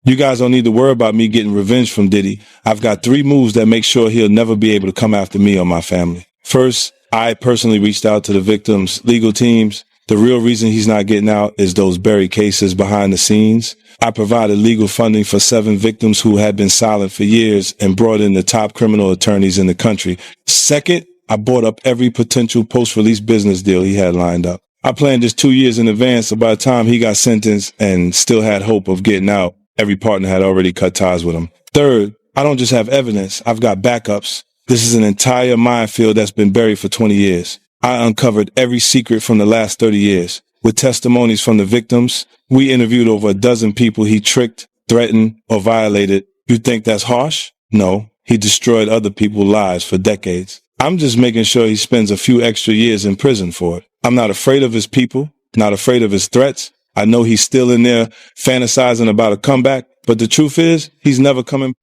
You guys don't need to worry about me getting revenge from Diddy. I've got 3 moves that make sure he'll never be able to come after me or my family. First, I personally reached out to the victims' legal teams. The real reason he's not getting out is those buried cases behind the scenes. I provided legal funding for 7 victims who had been silent for years and brought in the top criminal attorneys in the country. Second, I bought up every potential post-release business deal he had lined up. I planned this 2 years in advance, so by the time he got sentenced and still had hope of getting out, every partner had already cut ties with him. Third, I don't just have evidence, I've got backups. This is an entire minefield that's been buried for 20 years. I uncovered every secret from the last 30 years. With testimonies from the victims, we interviewed over a dozen people he tricked, threatened, or violated. You think that's harsh? No, he destroyed other people's lives for decades. I'm just making sure he spends a few extra years in prison for it. I'm not afraid of his people, not afraid of his threats. I know he's still in there fantasizing about a comeback, but the truth is, he's never coming.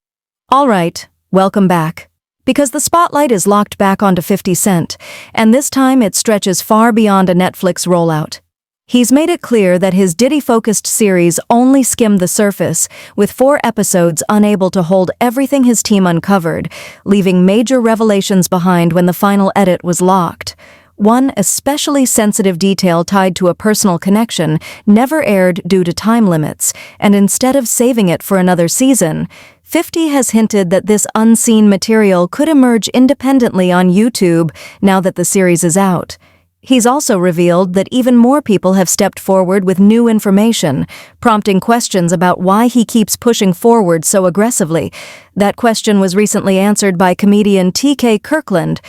All right, welcome back. Because the spotlight is locked back onto 50 Cent, and this time it stretches far beyond a Netflix rollout. He's made it clear that his Diddy-focused series only skimmed the surface, with 4 episodes unable to hold everything his team uncovered, leaving major revelations behind when the final edit was locked. One especially sensitive detail tied to a personal connection never aired due to time limits, and instead of saving it for another season, 50 has hinted that this unseen material could emerge independently on YouTube now that the series is out. He's also revealed that even more people have stepped forward with new information, prompting questions about why he keeps pushing forward so aggressively. That question was recently answered by comedian T.K. Kirkland,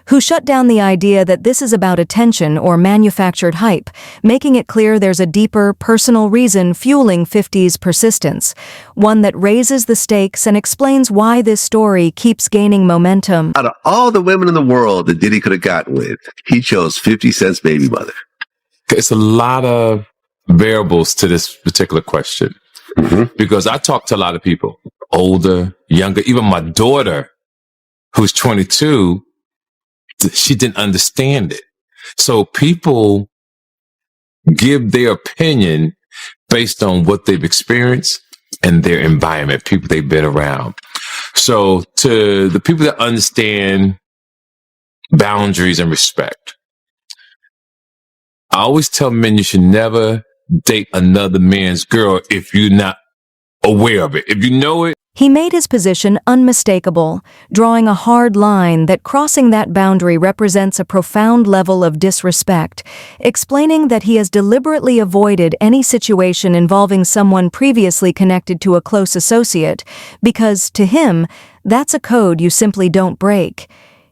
who shut down the idea that this is about attention or manufactured hype, making it clear there's a deeper, personal reason fueling 50's persistence, one that raises the stakes and explains why this story keeps gaining momentum. Out of all the women in the world that Diddy could have gotten with, he chose 50 Cent's baby mother. It's a lot of variables to this particular question. Because I talk to a lot of people, older, younger, even my daughter, who's 22, she didn't understand it. So people give their opinion based on what they've experienced and their environment, people they've been around. So to the people that understand boundaries and respect, I always tell men you should never date another man's girl if you're not aware of it. If you know it. He made his position unmistakable, drawing a hard line that crossing that boundary represents a profound level of disrespect, explaining that he has deliberately avoided any situation involving someone previously connected to a close associate, because, to him, that's a code you simply don't break.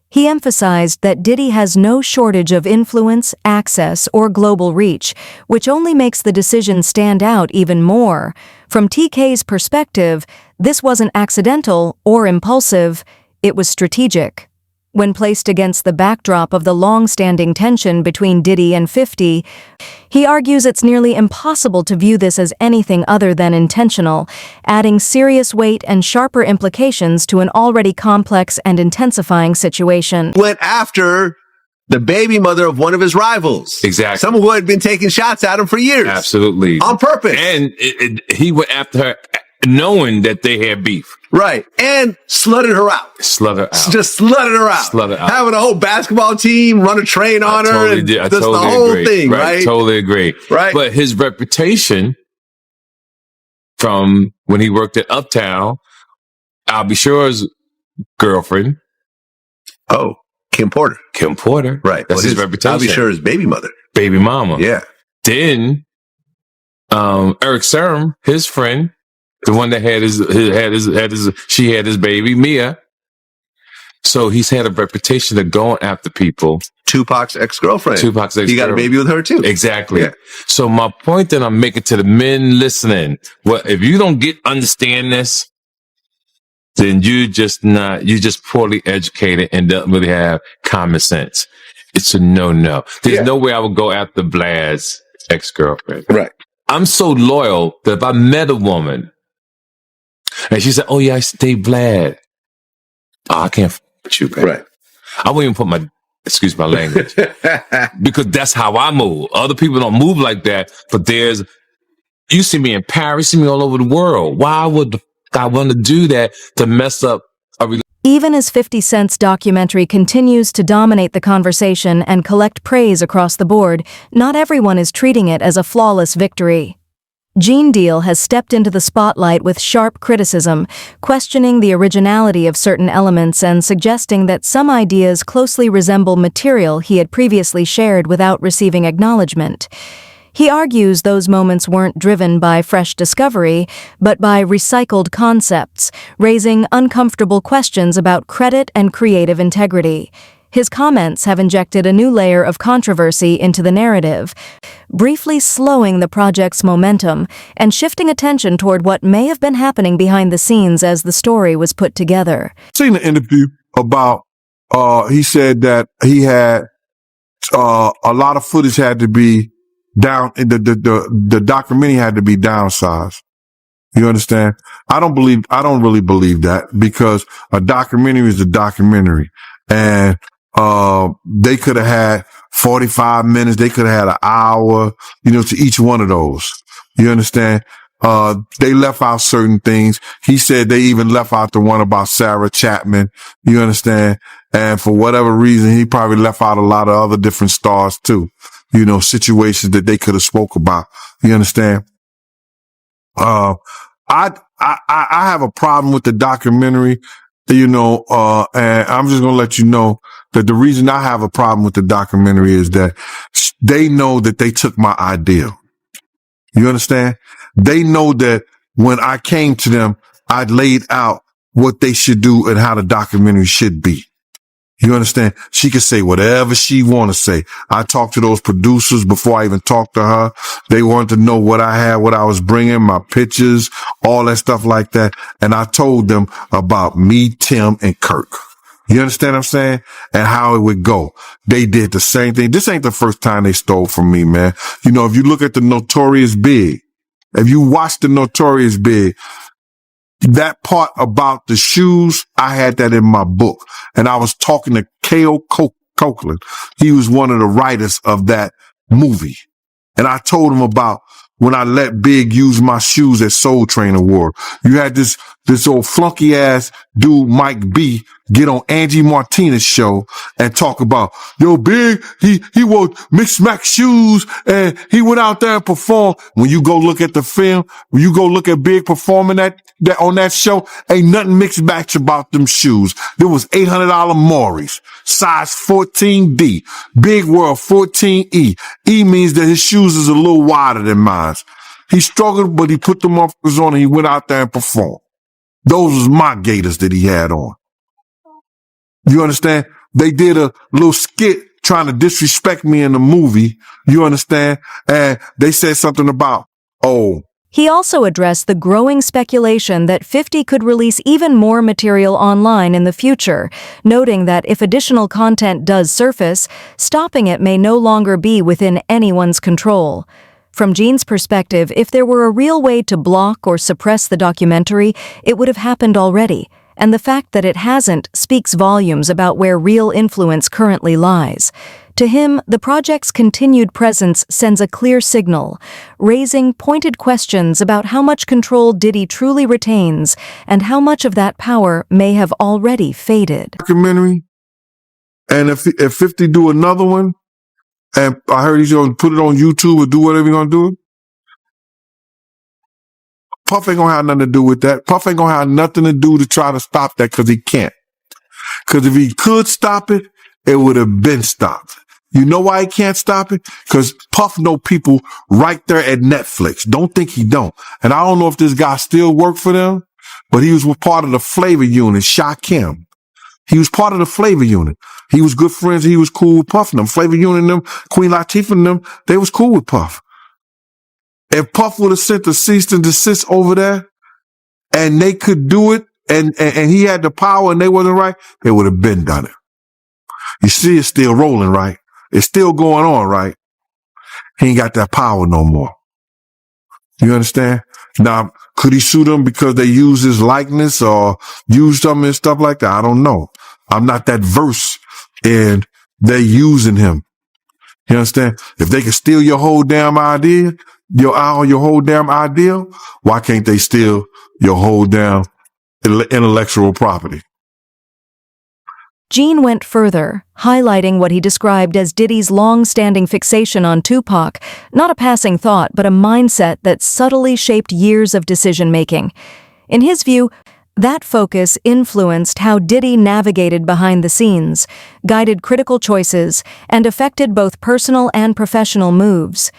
He emphasized that Diddy has no shortage of influence, access, or global reach, which only makes the decision stand out even more. From TK's perspective, this wasn't accidental or impulsive, it was strategic. When placed against the backdrop of the long-standing tension between Diddy and 50, he argues it's nearly impossible to view this as anything other than intentional, adding serious weight and sharper implications to an already complex and intensifying situation. Went after the baby mother of one of his rivals. Exactly. Someone who had been taking shots at him for years. Absolutely. On purpose. And he went after her knowing that they had beef. Right. And slutted her out. Slutted her out. Just slutted her out. Slutted out. Having a whole basketball team run a train on her. Totally did. I That's totally the whole agree. thing, right? Totally agree. Right. But his reputation from when he worked at Uptown, I'll be sure's girlfriend. Oh, Kim Porter. Kim Porter. Right. That's his reputation. I'll be sure his baby mother. Baby mama. Yeah. Then, Eric Serum, his friend, the one that had she had his baby, Mia. So he's had a reputation of going after people. Tupac's ex-girlfriend. Tupac's ex-girlfriend. He got a baby with her too. Exactly. Yeah. So my point that I'm making to the men listening, well, if you don't understand this, then you're just poorly educated and don't really have common sense. It's a no-no. There's no way I would go after Vlad's ex-girlfriend. Right. I'm so loyal that if I met a woman and she said, "Oh yeah, I stay Vlad," I can't f with you, baby. Right. I won't even put excuse my language, because that's how I move. Other people don't move like that, but there's You see me in Paris, see me all over the world. Why would I want to do that to mess up a relationship? Even as 50 Cent's documentary continues to dominate the conversation and collect praise across the board, not everyone is treating it as a flawless victory. Gene Deal has stepped into the spotlight with sharp criticism, questioning the originality of certain elements and suggesting that some ideas closely resemble material he had previously shared without receiving acknowledgement. He argues those moments weren't driven by fresh discovery, but by recycled concepts, raising uncomfortable questions about credit and creative integrity. His comments have injected a new layer of controversy into the narrative, briefly slowing the project's momentum and shifting attention toward what may have been happening behind the scenes as the story was put together. Seen an interview about, he said that he had, a lot of footage had to be down, the documentary had to be downsized. You understand? I don't really believe that, because a documentary is a documentary, and they could have had 45 minutes. They could have had an hour, to each one of those. You understand? They left out certain things. He said they even left out the one about Sarah Chapman. You understand? And for whatever reason, he probably left out a lot of other different stars too. Situations that they could have spoke about. You understand? I have a problem with the documentary, and I'm just going to let you know that the reason I have a problem with the documentary is that they know that they took my idea. You understand? They know that when I came to them, I laid out what they should do and how the documentary should be. You understand? She could say whatever she want to say. I talked to those producers before I even talked to her. They wanted to know what I had, what I was bringing, my pictures, all that stuff like that. And I told them about me, Tim, and Kirk. You understand what I'm saying? And how it would go. They did the same thing. This ain't the first time they stole from me, man. If you look at the Notorious Big, if you watch the Notorious Big, that part about the shoes, I had that in my book. And I was talking to K.O. Copeland. He was one of the writers of that movie. And I told him about when I let Big use my shoes at Soul Train Award. You had this old flunky ass dude, Mike B, get on Angie Martinez's show and talk about, yo, Big, he wore mixed max shoes and he went out there and performed. When you go look at the film, when you go look at Big performing that on that show, ain't nothing mixed match about them shoes. There was $800 Maury's, size 14D. Big wore 14E. E means that his shoes is a little wider than mine. He struggled, but he put them on and he went out there and performed. Those was my Gators that he had on. You understand? They did a little skit trying to disrespect me in the movie. You understand? And they said something about, He also addressed the growing speculation that 50 could release even more material online in the future, noting that if additional content does surface, stopping it may no longer be within anyone's control. From Gene's perspective, if there were a real way to block or suppress the documentary, it would have happened already, and the fact that it hasn't speaks volumes about where real influence currently lies. To him, the project's continued presence sends a clear signal, raising pointed questions about how much control Diddy truly retains and how much of that power may have already faded. Documentary, and if 50 do another one, and I heard he's going to put it on YouTube or do whatever he's going to do, Puff ain't going to have nothing to do with that. Puff ain't going to have nothing to do to try to stop that, because he can't. Because if he could stop it, it would have been stopped. You know why he can't stop it? Because Puff know people right there at Netflix. Don't think he don't. And I don't know if this guy still work for them, but he was part of the flavor unit, Shakim. He was part of the flavor unit. He was good friends. He was cool with Puff and them. Flavor unit and them, Queen Latifah and them, they was cool with Puff. If Puff would have sent the cease and desist over there and they could do it and he had the power and they wasn't right, they would have been done it. You see, it's still rolling, right? It's still going on, right? He ain't got that power no more. You understand? Now, could he sue them because they use his likeness or use them and stuff like that? I don't know. I'm not that versed in they using him. You understand? If they can steal your whole damn idea, your whole damn ideal, why can't they steal your whole damn intellectual property? Gene went further, highlighting what he described as Diddy's long-standing fixation on Tupac, not a passing thought, but a mindset that subtly shaped years of decision-making. In his view, that focus influenced how Diddy navigated behind the scenes, guided critical choices, and affected both personal and professional moves.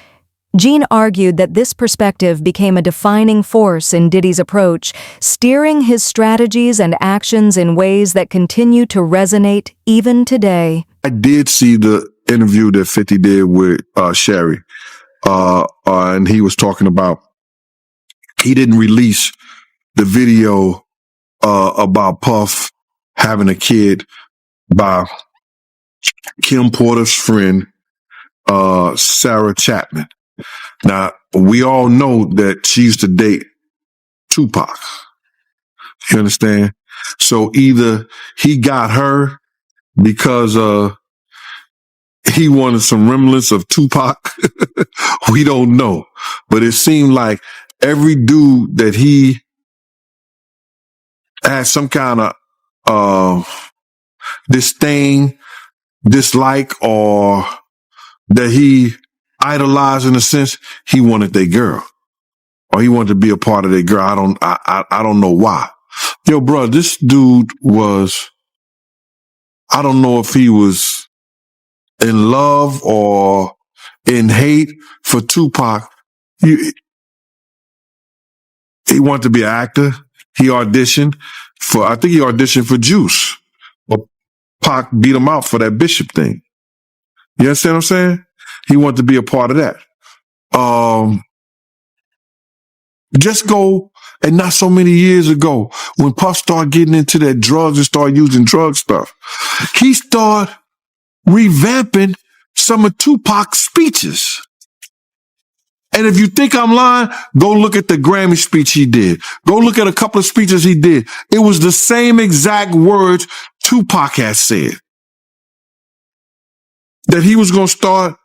Gene argued that this perspective became a defining force in Diddy's approach, steering his strategies and actions in ways that continue to resonate even today. I did see the interview that 50 did with Sherry, and he was talking about he didn't release the video about Puff having a kid by Kim Porter's friend, Sarah Chapman. Now, we all know that she used to date Tupac. You understand? So either he got her because he wanted some remnants of Tupac. We don't know. But it seemed like every dude that he had some kind of disdain, dislike, or that he idolized in a sense, he wanted their girl. Or he wanted to be a part of their girl. I don't know why. Yo, bro, this dude was, I don't know if he was in love or in hate for Tupac. He wanted to be an actor. He auditioned for Juice. But Pac beat him out for that Bishop thing. You understand what I'm saying? He wanted to be a part of that. Just go, and not so many years ago, when Puff started getting into that drugs and started using drug stuff, he started revamping some of Tupac's speeches. And if you think I'm lying, go look at the Grammy speech he did. Go look at a couple of speeches he did. It was the same exact words Tupac had said. That he was going to start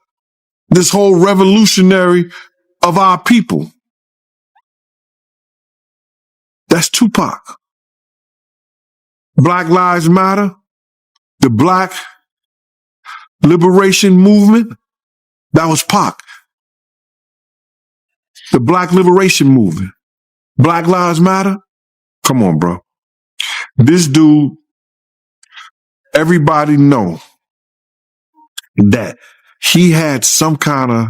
this whole revolutionary of our people. That's Tupac. Black Lives Matter, the Black Liberation Movement, that was Pac. The Black Liberation Movement. Black Lives Matter? Come on, bro. This dude, everybody know that he had some kind of,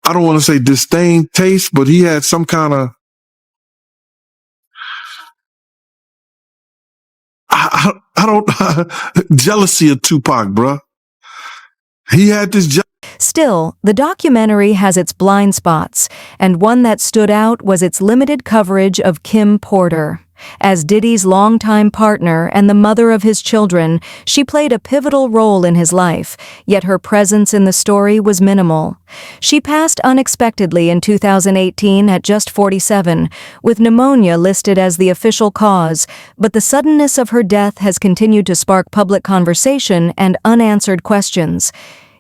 I don't want to say disdain taste, but he had some kind of, I don't, jealousy of Tupac, bro. He had this Still, the documentary has its blind spots, and one that stood out was its limited coverage of Kim Porter. As Diddy's longtime partner and the mother of his children, she played a pivotal role in his life, yet her presence in the story was minimal. She passed unexpectedly in 2018 at just 47, with pneumonia listed as the official cause, but the suddenness of her death has continued to spark public conversation and unanswered questions.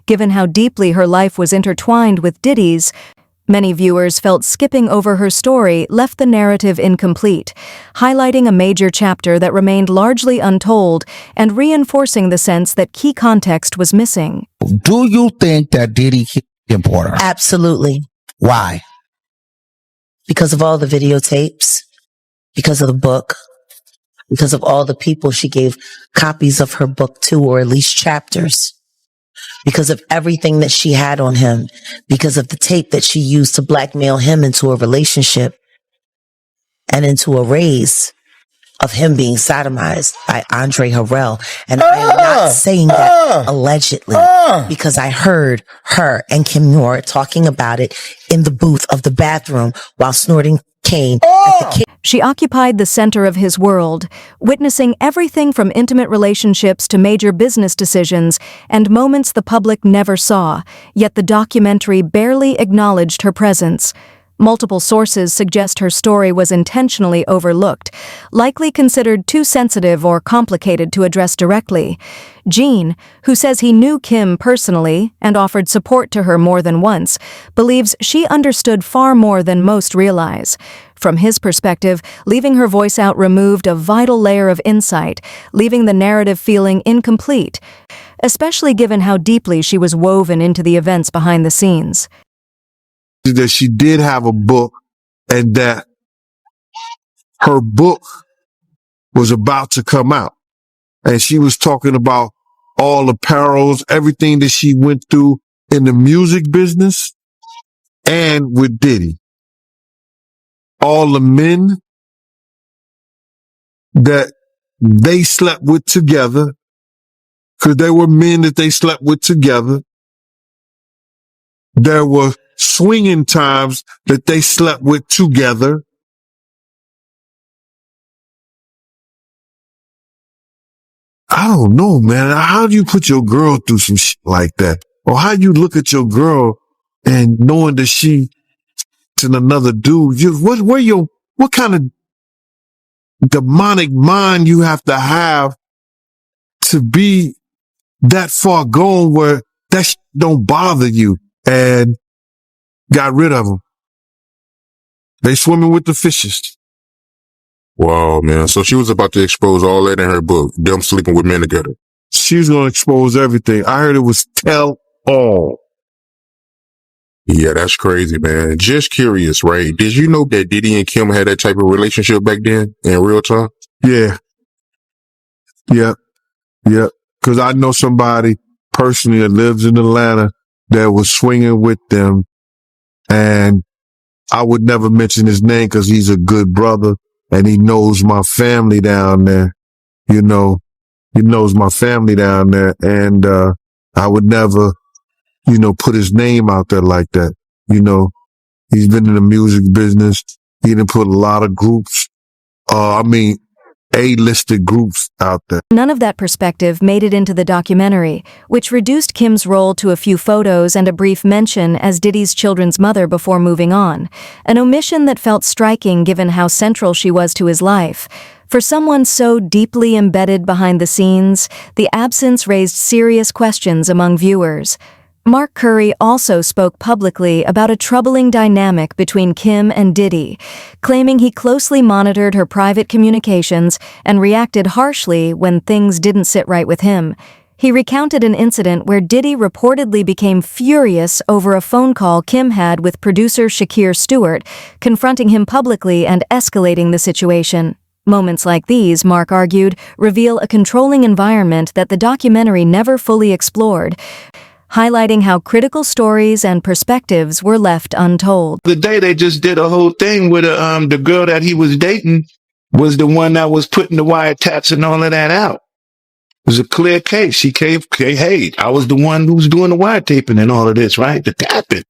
Given how deeply her life was intertwined with Diddy's, many viewers felt skipping over her story left the narrative incomplete, highlighting a major chapter that remained largely untold and reinforcing the sense that key context was missing. Do you think that Diddy killed Kim Porter? Absolutely. Why? Because of all the videotapes, because of the book, because of all the people she gave copies of her book to, or at least chapters. Because of everything that she had on him, because of the tape that she used to blackmail him into a relationship and into a raise of him being sodomized by Andre Harrell. And I am not saying that allegedly, because I heard her and Kim Noor talking about it in the booth of the bathroom while snorting cane at the She occupied the center of his world, witnessing everything from intimate relationships to major business decisions and moments the public never saw, yet the documentary barely acknowledged her presence. Multiple sources suggest her story was intentionally overlooked, likely considered too sensitive or complicated to address directly. Gene, who says he knew Kim personally and offered support to her more than once, believes she understood far more than most realize. From his perspective, leaving her voice out removed a vital layer of insight, leaving the narrative feeling incomplete, especially given how deeply she was woven into the events behind the scenes. That she did have a book and that her book was about to come out. And she was talking about all the perils, everything that she went through in the music business and with Diddy. All the men that they slept with together, because there were men that they slept with together. There were swinging times that they slept with together. I don't know, man. How do you put your girl through some shit like that? Or how do you look at your girl and knowing that she's another dude? What kind of demonic mind you have to have to be that far gone where that shit don't bother you? And got rid of them. They swimming with the fishes. Wow, man. So she was about to expose all that in her book, them sleeping with men together. She's going to expose everything. I heard it was tell all. Yeah, that's crazy, man. Just curious, right? Did you know that Diddy and Kim had that type of relationship back then in real time? Yeah. Yep. Because I know somebody personally that lives in Atlanta that was swinging with them. And I would never mention his name because he's a good brother and he knows my family down there. You know, he knows my family down there. And I would never, put his name out there like that. He's been in the music business. He done put a lot of groups, A-listed groups out there. None of that perspective made it into the documentary, which reduced Kim's role to a few photos and a brief mention as Diddy's children's mother before moving on, an omission that felt striking given how central she was to his life. For someone so deeply embedded behind the scenes, the absence raised serious questions among viewers. Mark Curry also spoke publicly about a troubling dynamic between Kim and Diddy, claiming he closely monitored her private communications and reacted harshly when things didn't sit right with him. He recounted an incident where Diddy reportedly became furious over a phone call Kim had with producer Shakir Stewart, confronting him publicly and escalating the situation. Moments like these, Mark argued, reveal a controlling environment that the documentary never fully explored, highlighting how critical stories and perspectives were left untold. The day they just did a whole thing with the girl that he was dating was the one that was putting the wiretaps and all of that out. It was a clear case. She came, hey, I was the one who was doing the wiretaping and all of this, right? The tapping.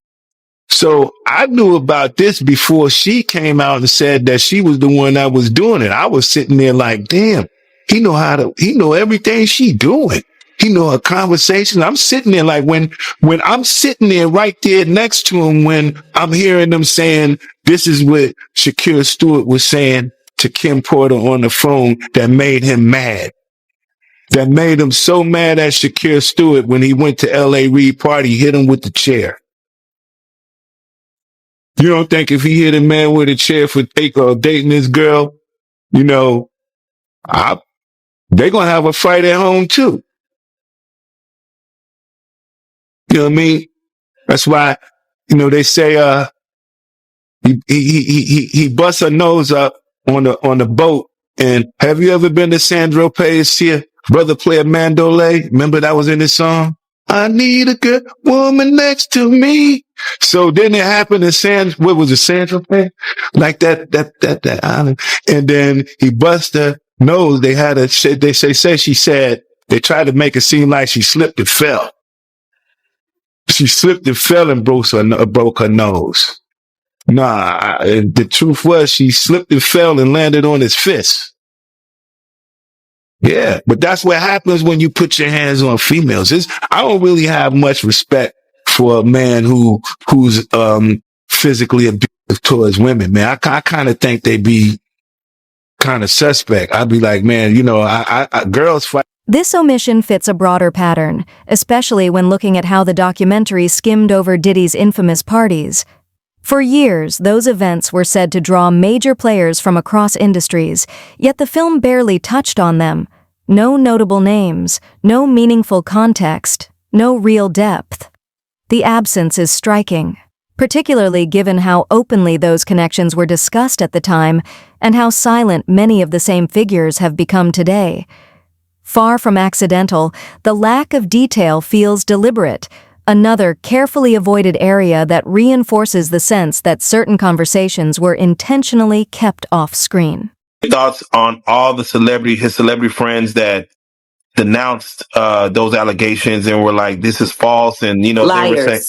So I knew about this before she came out and said that she was the one that was doing it. I was sitting there like, damn, he know everything she doing. He know her conversation. I'm sitting there like when I'm sitting there right there next to him, when I'm hearing them saying, this is what Shakir Stewart was saying to Kim Porter on the phone that made him mad. That made him so mad at Shakir Stewart when he went to L.A. Reid party, hit him with the chair. You don't think if he hit a man with a chair for dating this girl, they're going to have a fight at home too. You know what I mean? That's why, they say, he busts her nose up on the boat. And have you ever been to Sandro Pay's here? Brother play a mandolay. Remember that was in his song? I need a good woman next to me. So then it happened in what was it, Sandro Pay? Like that island. And then he bust her nose. She said, they tried to make it seem like she slipped and fell. She slipped and fell and broke her nose. Nah, the truth was she slipped and fell and landed on his fist. Yeah, but that's what happens when you put your hands on females. I don't really have much respect for a man who's physically abused towards women, man. I kind of think they be kind of suspect. I'd be like, man, you know, girls fight. This omission fits a broader pattern, especially when looking at how the documentary skimmed over Diddy's infamous parties. For years, those events were said to draw major players from across industries, yet the film barely touched on them. No notable names, no meaningful context, no real depth. The absence is striking, particularly given how openly those connections were discussed at the time and how silent many of the same figures have become today. Far from accidental, the lack of detail feels deliberate, another carefully avoided area that reinforces the sense that certain conversations were intentionally kept off-screen. Thoughts on all the his celebrity friends that denounced those allegations and were like, "This is false," and you know, they were saying,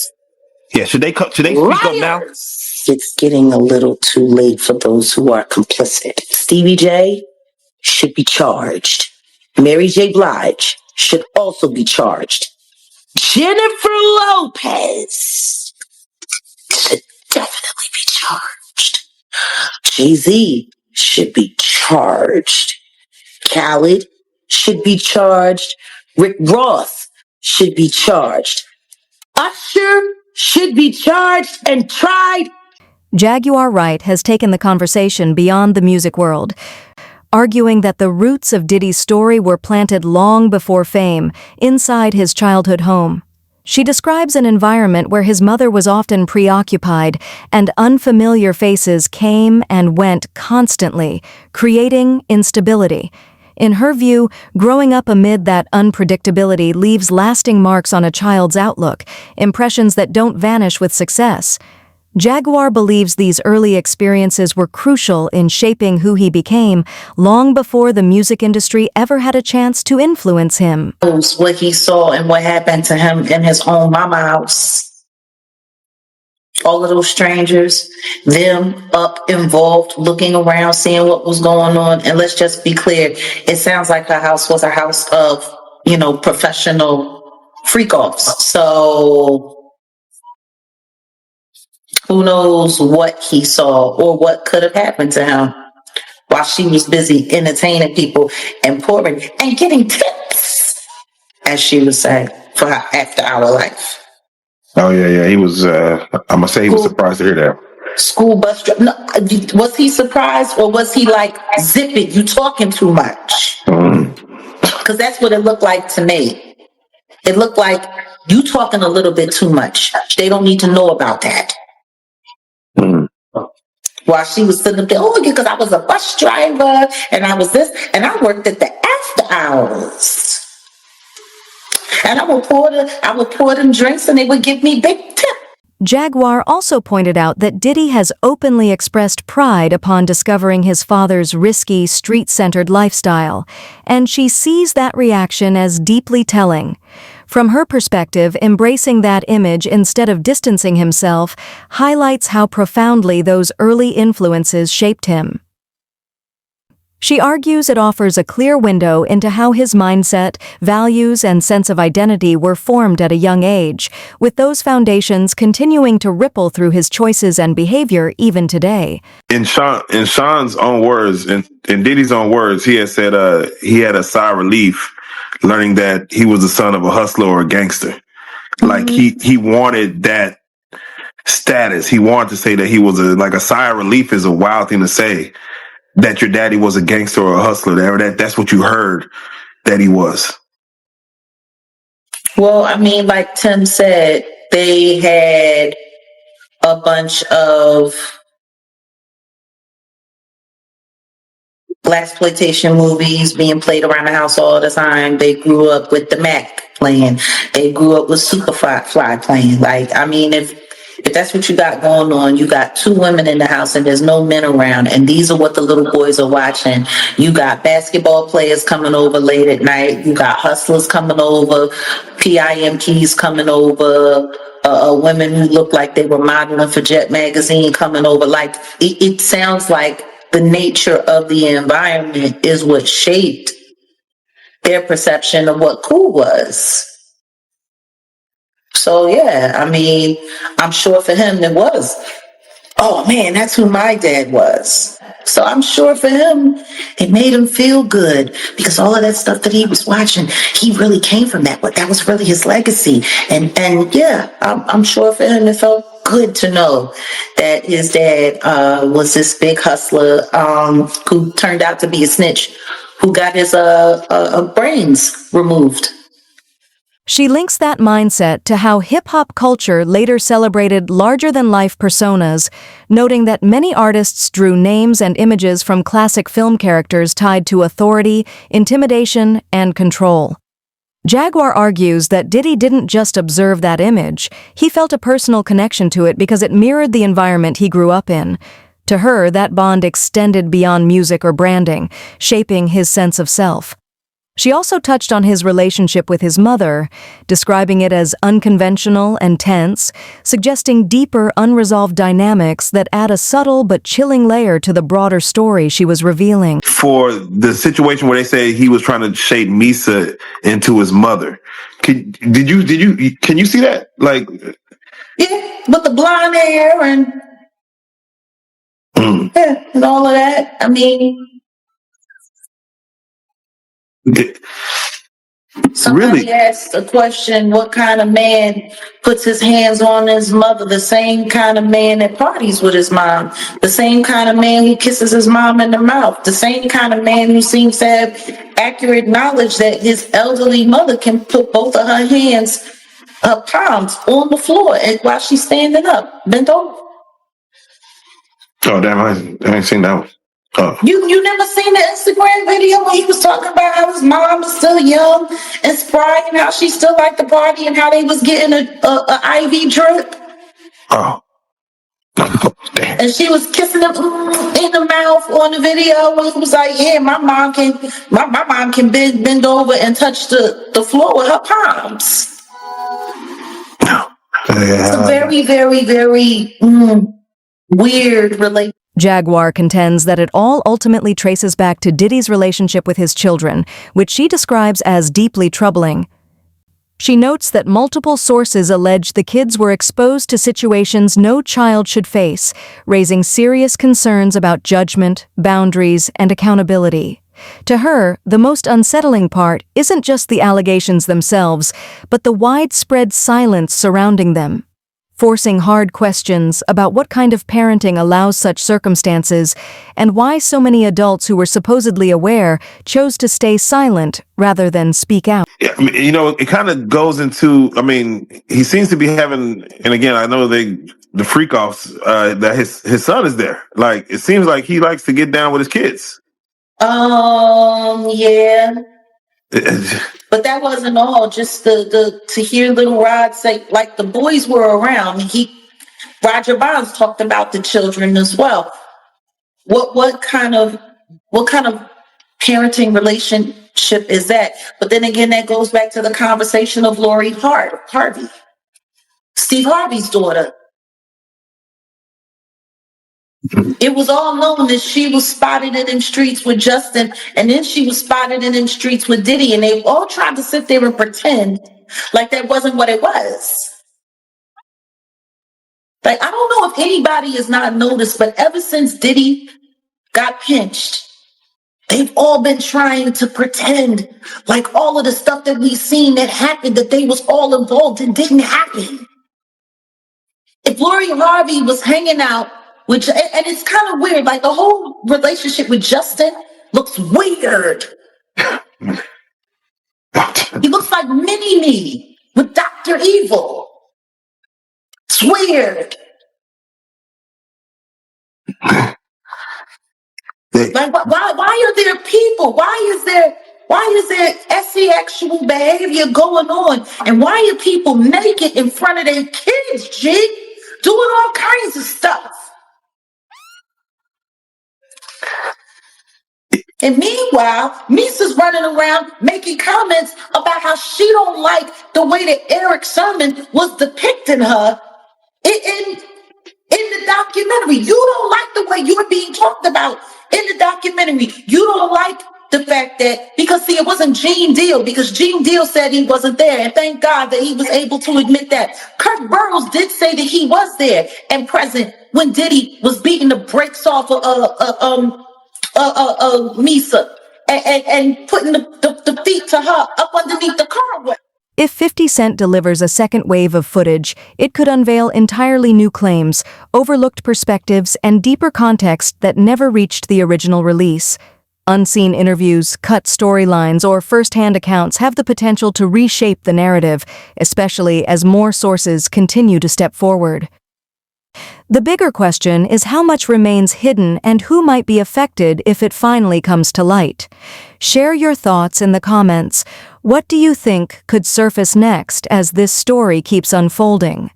"Yeah, should they speak up now?" It's getting a little too late for those who are complicit. Stevie J should be charged. Mary J. Blige should also be charged. Jennifer Lopez should definitely be charged. Jay-Z should be charged. Khaled should be charged. Rick Ross should be charged. Usher should be charged and tried. Jaguar Wright has taken the conversation beyond the music world, arguing that the roots of Diddy's story were planted long before fame, inside his childhood home. She describes an environment where his mother was often preoccupied and unfamiliar faces came and went constantly, creating instability. In her view, growing up amid that unpredictability leaves lasting marks on a child's outlook, impressions that don't vanish with success. Jaguar believes these early experiences were crucial in shaping who he became long before the music industry ever had a chance to influence him. What he saw and what happened to him in his own mama house. All of those strangers, them up involved, looking around, seeing what was going on. And let's just be clear, it sounds like her house was a house of, professional freak-offs. So who knows what he saw or what could have happened to him while she was busy entertaining people and pouring and getting tips, as she would say, for her after-hour life. Oh yeah. He was. I'm gonna say he was surprised to hear that. School bus driver. No, was he surprised or was he like, "Zip it, you talking too much"? Because that's what it looked like to me. It looked like you talking a little bit too much. They don't need to know about that. While she was sitting there, because I was a bus driver and I was this, and I worked at the after hours. And I would pour them drinks and they would give me big tip. Jaguar also pointed out that Diddy has openly expressed pride upon discovering his father's risky, street-centered lifestyle, and she sees that reaction as deeply telling. From her perspective, embracing that image instead of distancing himself highlights how profoundly those early influences shaped him. She argues it offers a clear window into how his mindset, values, and sense of identity were formed at a young age, with those foundations continuing to ripple through his choices and behavior even today. In Sean's own words, in Diddy's own words, he had said he had a sigh of relief learning that he was the son of a hustler or a gangster. Like he wanted that status. He wanted to say that he was a sigh of relief is a wild thing to say. That your daddy was a gangster or a hustler. That's what you heard that he was. Well, I mean, like Tim said, they had a bunch of blaxploitation movies being played around the house all the time. They grew up with the Mac playing. They grew up with Superfly playing. Like, I mean, if that's what you got going on, you got two women in the house and there's no men around, and these are what the little boys are watching. You got basketball players coming over late at night. You got hustlers coming over, PIMPs coming over, women who look like they were modeling for Jet Magazine coming over. Like, it sounds like the nature of the environment is what shaped their perception of what cool was. So, yeah, I mean, I'm sure for him it was oh man, that's who my dad was. So I'm sure for him, it made him feel good because all of that stuff that he was watching, he really came from that. But that was really his legacy. And yeah, I'm sure for him, it felt good to know that his dad was this big hustler who turned out to be a snitch, who got his brains removed. She links that mindset to how hip-hop culture later celebrated larger-than-life personas, noting that many artists drew names and images from classic film characters tied to authority, intimidation, and control. Jaguar argues that Diddy didn't just observe that image, he felt a personal connection to it because it mirrored the environment he grew up in. To her, that bond extended beyond music or branding, shaping his sense of self. She also touched on his relationship with his mother, describing it as unconventional and tense, suggesting deeper, unresolved dynamics that add a subtle but chilling layer to the broader story she was revealing. For the situation where they say he was trying to shape Misa into his mother, can you see that? Like, Yeah, with the blonde hair and yeah, and all of that. I mean, somebody really? asked a question, what kind of man puts his hands on his mother? The same kind of man that parties with his mom, the same kind of man who kisses his mom in the mouth, the same kind of man who seems to have accurate knowledge that his elderly mother can put both of her hands, her palms on the floor and while she's standing up, bent over. Oh, damn, I ain't seen that one. Oh. You never seen the Instagram video when he was talking about how his mom was still young and spry and how she still liked the party and how they was getting a IV drip? Oh. Damn. And she was kissing him in the mouth on the video when he was like, yeah, my mom can bend over and touch the floor with her palms. It's a very, very, very weird relationship. Jaguar contends that it all ultimately traces back to Diddy's relationship with his children, which she describes as deeply troubling. She notes that multiple sources allege the kids were exposed to situations no child should face, raising serious concerns about judgment, boundaries, and accountability. To her, the most unsettling part isn't just the allegations themselves, but the widespread silence surrounding them, forcing hard questions about what kind of parenting allows such circumstances and why so many adults who were supposedly aware chose to stay silent rather than speak out. Yeah, I mean, it kind of goes into, he seems to be having, and again, I know the freak offs, that his son is there. Like, it seems like he likes to get down with his kids. Yeah. But that wasn't all. Just to hear Little Rod say, like, the boys were around. Roger Bonds talked about the children as well. What kind of parenting relationship is that? But then again, that goes back to the conversation of Lori Harvey, Steve Harvey's daughter. It was all known that she was spotted in them streets with Justin, and then she was spotted in them streets with Diddy, and they all tried to sit there and pretend like that wasn't what it was. Like, I don't know if anybody has not noticed, but ever since Diddy got pinched, they've all been trying to pretend like all of the stuff that we've seen that happened, that they was all involved and didn't happen. If Lori Harvey was hanging out, and it's kind of weird, like the whole relationship with Justin looks weird. He looks like Mini-Me with Dr. Evil. It's weird. Like, why are there people? Why is there sexual behavior going on? And why are people naked in front of their kids, G? Doing all kinds of stuff. And meanwhile, Misa's running around making comments about how she don't like the way that Eric Sermon was depicting her in the documentary. You don't like the way you're being talked about in the documentary. You don't like the fact that, because see, it wasn't Gene Deal, because Gene Deal said he wasn't there, and thank God that he was able to admit that. Kirk Burrows did say that he was there and present when Diddy was beating the brakes off of Misa and putting the feet to her up underneath the car. If 50 Cent delivers a second wave of footage, it could unveil entirely new claims, overlooked perspectives, and deeper context that never reached the original release. Unseen interviews, cut storylines, or first-hand accounts have the potential to reshape the narrative, especially as more sources continue to step forward. The bigger question is how much remains hidden and who might be affected if it finally comes to light. Share your thoughts in the comments. What do you think could surface next as this story keeps unfolding?